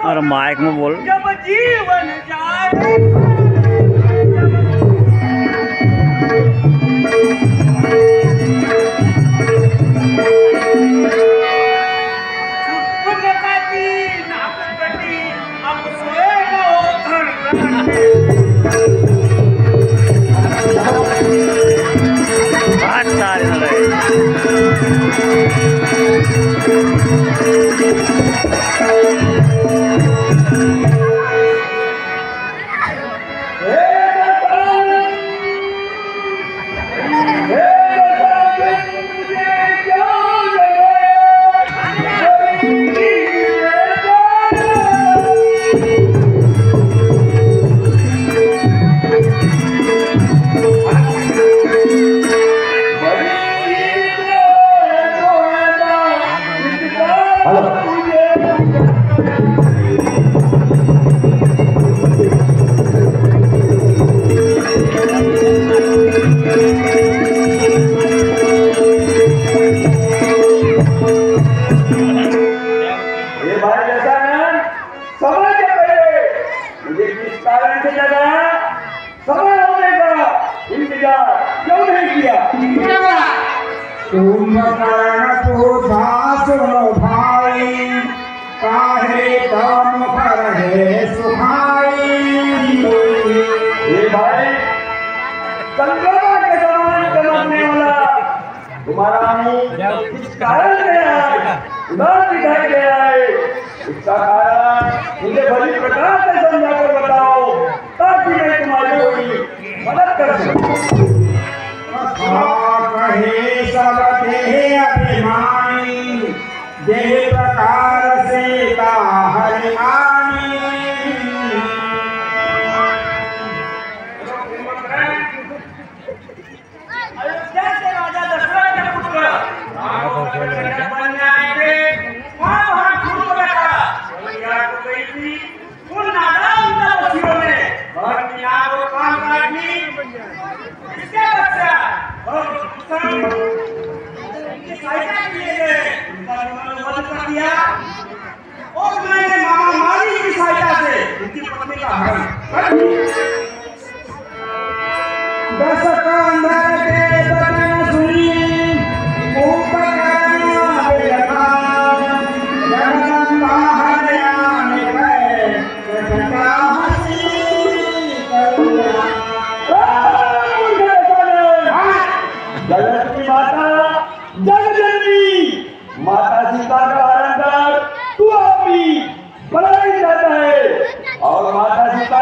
और माइक में बोल। जब जीवन जाए तुम्हारा मुंह किस कारण उदास दिखाई दे रहा है, इसका कारण मुझे बड़ी प्रकार से समझाकर बताओ ताकि मैं तुम्हारी मदद कर सकूं। अभिमानी जे प्रकार से हरियाणी अयोध्या से राजा दशरथ के पुत्र और मैंने महामारी की सहायता से उनकी पत्नी का हरण कर दिया। माता सीता का हरण कर तू अभी बनाई जाता है और माता सीता